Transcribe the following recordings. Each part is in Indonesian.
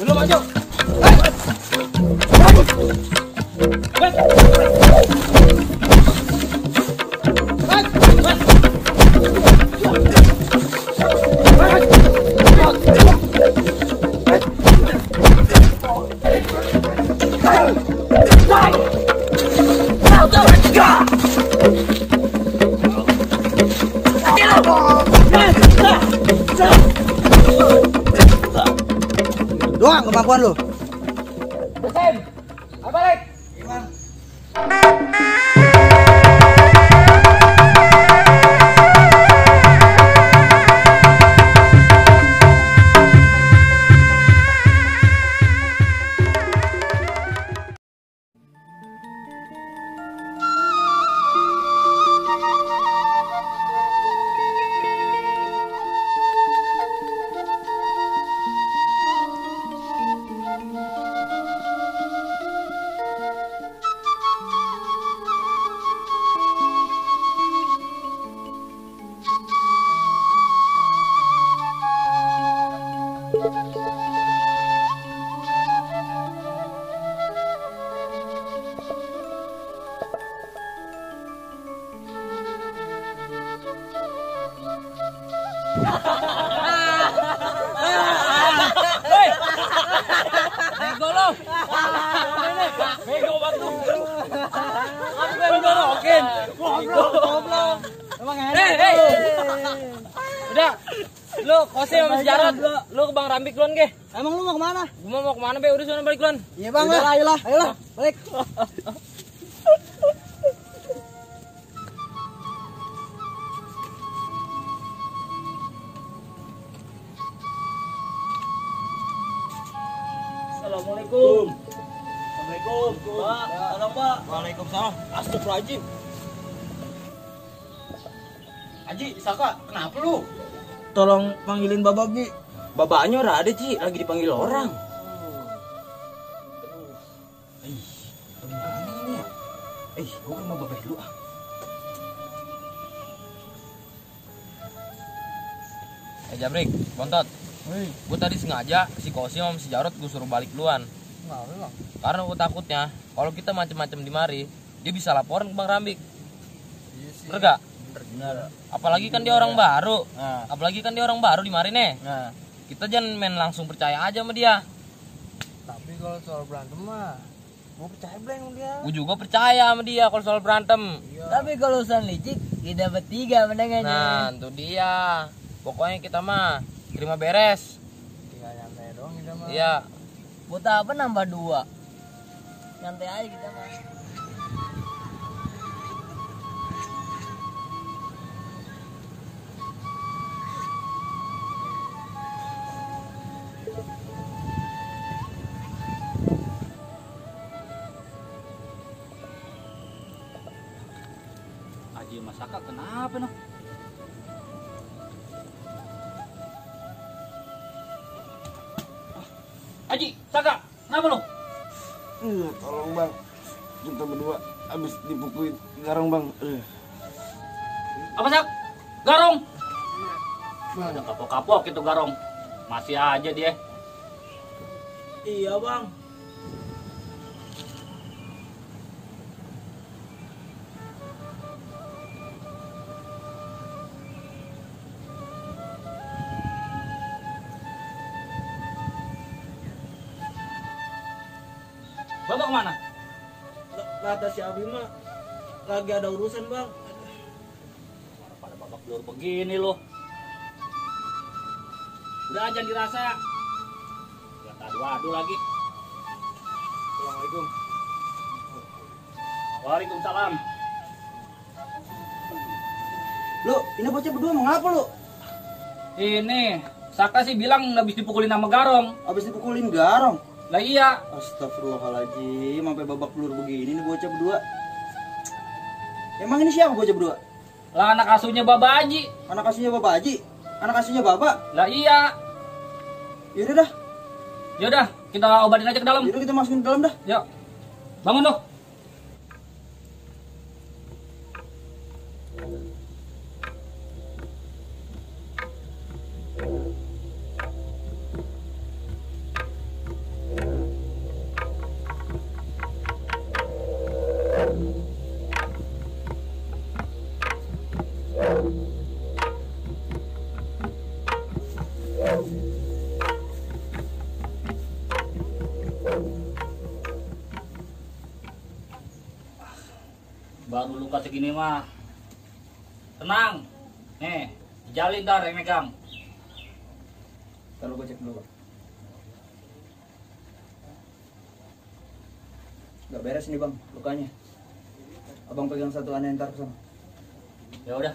Dulu maju. Doang kemampuan lu. Besim. Balik. Gimana? Bego lo. Bego banget lu. Aku ngorokin. Goblok. Emang enak. Hei. Udah. Lu Kose sama si Jarot, lu ke Bang Rambik duluan ge. Emang lu mau kemana? Gua mau kemana be? Udah sana balik duluan. Iya bang, ayolah, balik. Assalamualaikum. Assalamualaikum. Pak, tolong Pak. Waalaikumsalam. Astagfirullahaladzim. Haji, Saka, kenapa lu? Tolong panggilin Bapak Gi. Bapaknya udah ada, Ci, lagi dipanggil orang. Gimana ini ya? Gua ke rumah Bapak dulu ah. Jabrik, Bontot. Gue tadi sengaja si Kosi sama si Jarot gue suruh balik duluan. Karena gue takutnya kalau kita macem-macem di mari, dia bisa laporan ke Bang Rambik. Iya sih. Bener gak? Bener. Apalagi kan dia orang baru. Apalagi kan dia orang baru di mari nih. Kita jangan main langsung percaya aja sama dia. Tapi kalau soal berantem mah, gue percaya blank sama dia. Gue juga percaya sama dia kalau soal berantem. Iya. Tapi kalau urusan licik, kita bertiga mendengarnya. Nah, itu dia. Pokoknya kita mah terima beres. Tinggal nyantai doang kita mah. Iya. Buat apa nambah 2? Nyantai aja kita mah. Haji Masaka kenapa noh? Haji, Saka, kenapa lo? Tolong bang, kita berdua habis dipukulin garong bang. Apa Sak? Garong? Ada kapok-kapok itu garong. Masih aja dia. Iya bang. Bapak kemana? Kata si Abi mah lagi ada urusan bang. Pada babak belur begini loh. Udah aja dirasa. Lihat adu-adu lagi. Assalamualaikum. Waalaikumsalam. Lu, ini bocah berdua mau ngapa lu? Ini Saka sih bilang habis dipukulin sama garong. Abis dipukulin garong. Lah iya. Astagfirullahaladzim, sampai babak belur begini nih bocah berdua. Emang ini siapa bocah berdua? Lah anak asuhnya Baba Haji. Anak asuhnya Bapak Haji? Anak asuhnya Bapak? Lah iya. Yaudah dah, Yaudah, kita obatin aja ke dalam. yaudah kita masukin ke dalam dah. Yuk. Bangun tuh. baru luka segini mah. Tenang. Nih, jalin ntar yang megang. Lalu gue cek dulu. Gak beres nih bang, lukanya. Abang pegang satu aneh ntar kesana. Ya udah.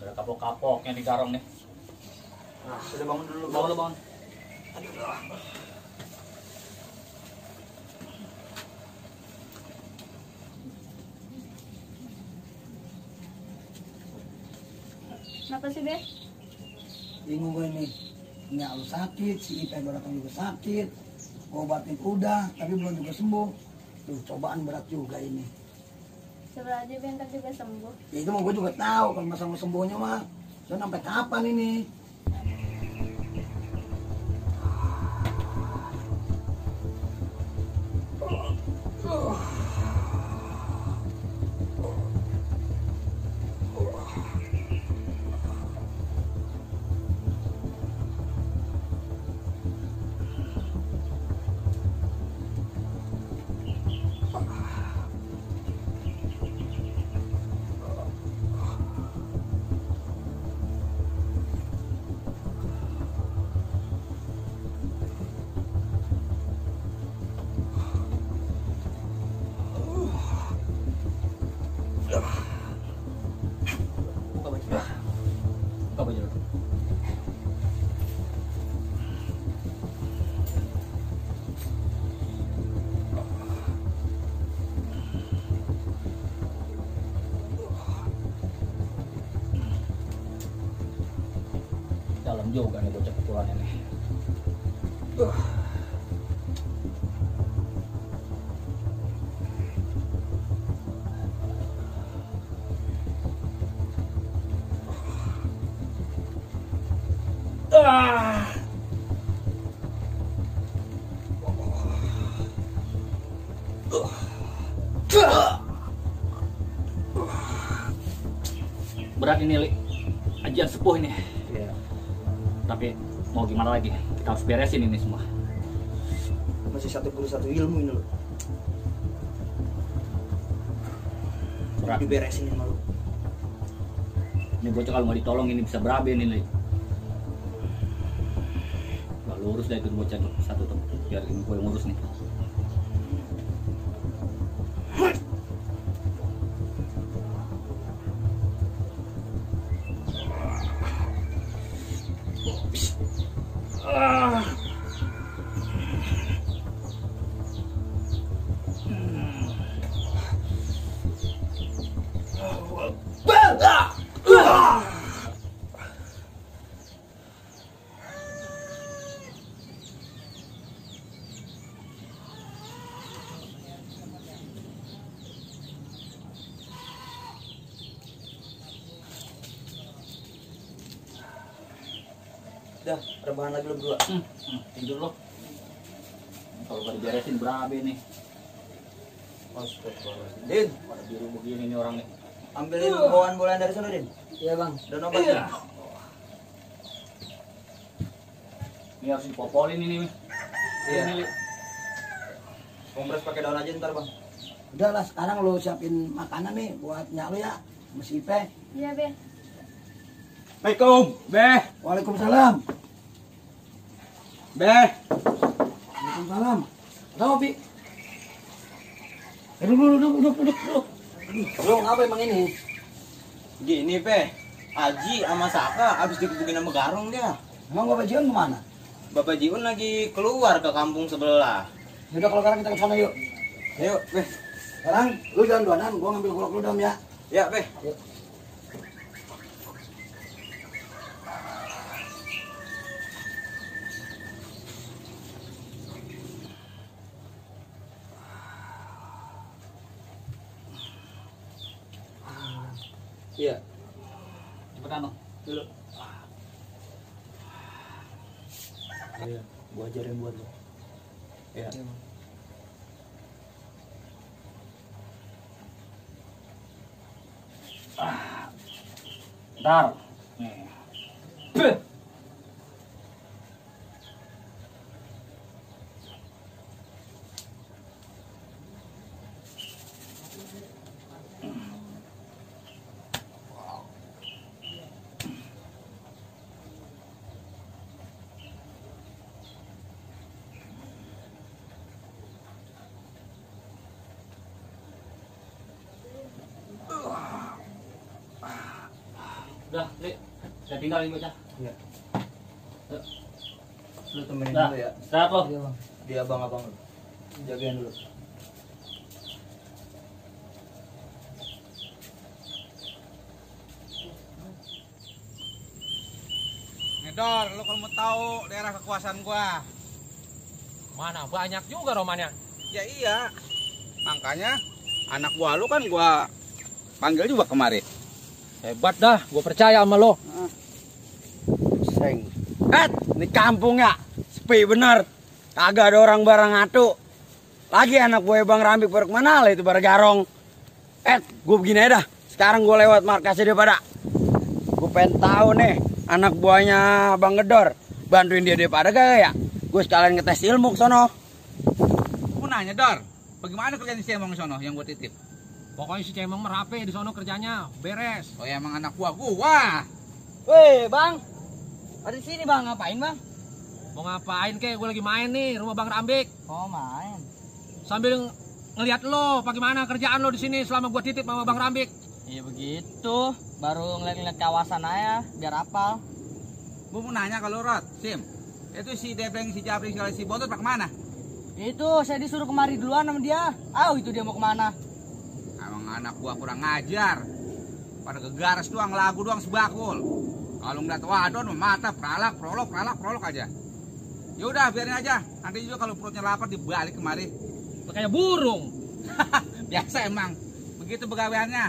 Ada kapok-kapoknya di garong nih. Nah, sudah bangun dulu. Bangun lu, bangun. Kenapa sih, Be? Bingung gue nih. Ini lu sakit, si Ipe Baratang juga sakit. Gue obatin udah, tapi belum juga sembuh. Tuh, cobaan berat juga ini. Sebelah aja bentar juga sembuh. Ya itu mah gue juga tahu kalau masalah sembuhnya mah. Dan sampai kapan ini? Buka baju dulu. Dalam juga nih bocah pukulannya nih. Berat ini, Li. Ajian sepuh ini. Iya. Tapi mau gimana lagi? Kita harus beresin ini semua. Masih satu guru satu ilmu ini loh. Berat. Diberesin ini malu. Ini bocah kalau nggak ditolong ini bisa berabe nih, Li. Gak lurus dah itu bocah tuh. Satu tuh. Biar ini gue yang ngurus nih. Dah, rebahan lagi lo berdua. Tidur lo. Kalau gak diberesin berabe nih. Din, Pada biru begini nih orang nih. ambilin bawaan bola dari sana, Din. Iya bang. Dan obat. Din. Ini harus dipopolin ini. Iya. Ini, Li. Kompres pakai daun aja ntar, Bang. Udah lah, sekarang lo siapin makanan nih buat nyak lo ya. Sama si Ipe. Iya, Be. Assalamualaikum, Beh. Waalaikumsalam. Beh. Waalaikumsalam. Ada apa, Pi? Duduk. Lo ngapa emang ini? Gini, Pe. Aji sama Saka abis dikebukin sama Garung dia. Emang Bapak Jion kemana? Bapak Jiun lagi keluar ke kampung sebelah. Yaudah kalau sekarang kita ke sana yuk. Ayo, Pe. Sekarang lu jalan duluan, gua ngambil golok lu dam ya. Ya, Pe. Yuk. Iya. Cepetan lo. Dulu. Iya, gua ajarin buat lo. Iya. Ntar. Nih. Udah, Li. Saya tinggalin bocah. Iya. Lu temenin Dah, dulu ya. istirahat lo. Iya bang. Dia abang-abang lu. Jagain dulu. Ngedor, lu kalau mau tahu daerah kekuasaan gua. Mana banyak juga romannya. Ya iya. Makanya anak gua lu kan gua panggil juga kemari. Hebat dah, gue percaya sama lo. Seng. Ini kampung ya, sepi bener. Kagak ada orang barang ngatu. Lagi anak gue Bang Rambik baru kemana lah itu bar garong. Gue begini aja dah. Sekarang gue lewat markasnya dia pada. Gue pengen tahu nih, anak buahnya Bang Gedor. Bantuin dia pada gak ya? Gue sekalian ngetes ilmu ke sono. Gua nanya, Dor. Bagaimana kerjaan si Cemong sono yang gua titip? Pokoknya si Cemong merape di sono kerjanya, beres. Oh ya emang anak gua. Weh bang, ada di sini bang, ngapain bang? Mau ngapain kek? Gue lagi main nih, rumah Bang Rambik. Oh main. Sambil ngelihat lo, bagaimana kerjaan lo di sini selama gue titip sama Bang Rambik. Iya begitu, baru ngeliat-ngeliat kawasan aja, biar apal. Gua mau nanya kalau Rod, Sim. Itu si Debreng, si Jabri, si Bontot pak kemana? Itu saya disuruh kemari duluan sama dia. Itu dia mau kemana? Emang anak gua kurang ngajar. Pada gegaras doang, lagu doang sebakul. Kalau ngeliat wadon, mata prolog aja. Ya udah biarin aja. Nanti juga kalau perutnya lapar dibalik kemari. Kayak burung. Biasa emang. Begitu begaweannya.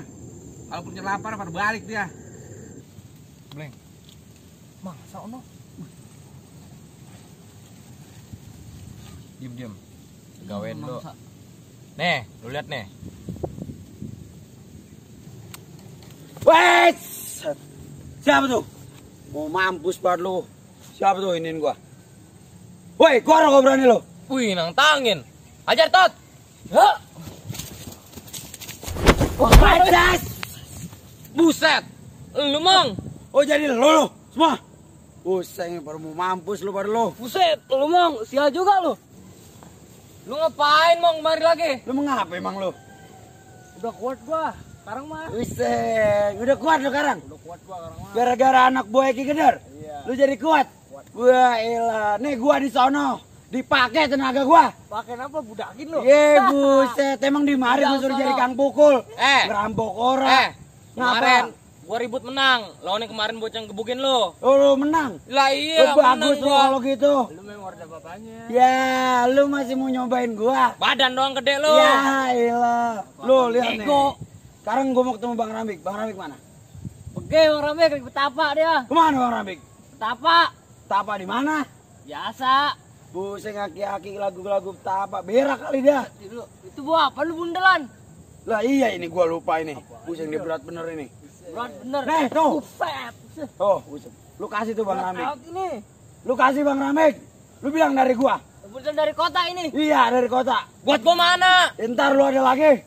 Kalau perutnya lapar pada balik dia. Bleng. Masa ono? Diam. Gawain lo. Nih, lu lihat nih. Wes! Siapa tuh? Mau mampus banget lu. Siapa tuh iniin gua? Woi, gua berani lu. Wih, nantangin. Ajar, Tot. Wes! Buset. Lu, Mang. Oh jadi lu semua. Buset, baru mau mampus lu pada lu. Buset, lu, Mang. Sial juga lu. Lu ngapain, Mang, kemari lagi? Lu mengapa emang lu? Udah kuat gua. Sekarang mah. Buset, udah kuat lu sekarang? Udah kuat gua sekarang mah. Gara-gara anak buah Ki Gedor? Iya. Lu jadi kuat? Wah elah, nih gua di sono. Dipakai tenaga gua. Pakai apa budakin lu? Ye buset, emang di mari gua suruh jadi kang pukul. Ngerampok orang. Kemarin gua ribut menang. Lawan yang kemarin bocah yang gebukin lu. Oh lu menang? Lah iya, Bagus lu kalau gitu. Lu memang order bapaknya. Ya, lu masih mau nyobain gua? Badan doang gede lu. Ya elah. Lu lihat nih. Ego. Sekarang gua mau ketemu Bang Rambik. Bang Rambik mana? Oke bang Rambik, lagi petapa dia. Kemana Bang Rambik? Petapa, Tapa di mana? biasa. Buset ngaki-aki lagu-lagu tapa. Berak kali dia. Itu buah apa lu bundelan? Lah iya ini gua lupa ini. Buset dia berat bener ini. Berat bener. Nih tuh. Buset. Oh, buset. Lu kasih tuh Bang Rambik. Out ini. Lu kasih Bang Rambik. Lu bilang dari gua. Bundelan dari kota ini. Iya dari kota. Buat gua mana? Ntar lu ada lagi.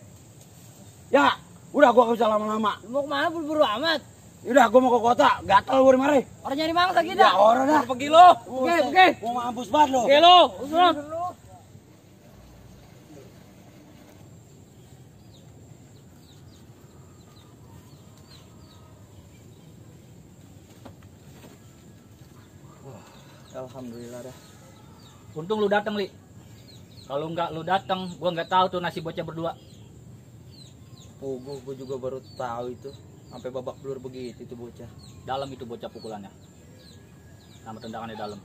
Ya, udah gua gak usah lama-lama. Lu mau kemana buru-buru amat? Udah gua mau ke kota. Gatel gua di mari. Orang nyari mangsa kita. Ya orang dah. Pergi lu. Oke. Mau mampus banget lu. Oke lu. Udah. Alhamdulillah dah. Untung lu datang, Li. Kalau nggak lu datang, gua nggak tahu tuh nasib bocah berdua. Gue juga baru tahu itu. Sampai babak belur begitu itu bocah. Dalam itu bocah pukulannya. Sama tendangannya dalam.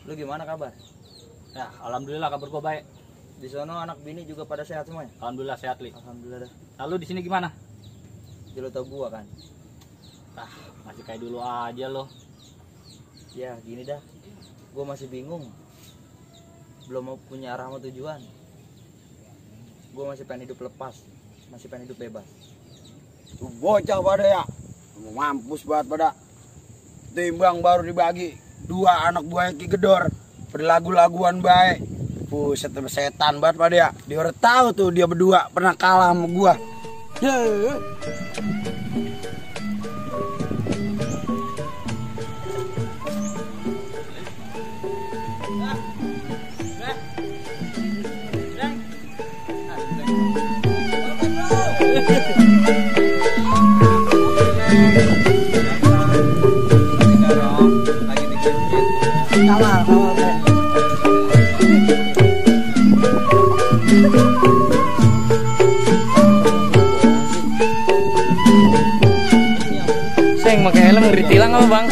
Lu gimana kabar? Ya, alhamdulillah kabar gua baik. Di sana anak bini juga pada sehat semua ya? Alhamdulillah sehat, Li. Alhamdulillah dah. Lalu di sini gimana? Jadi lu tau gua kan? Masih kayak dulu aja lo. Ya gini dah. Gua masih bingung. Belum mau punya arah sama tujuan. Gua masih pengen hidup lepas. Masih pengen hidup bebas. Tuh bocah pada ya. Mau mampus banget pada. Timbang baru dibagi. 2 anak buah Ki Gedor. Berlagu-laguan baik. Buset setan banget pada ya. Dia udah tahu tuh dia berdua pernah kalah sama gua. Ditilang apa bang?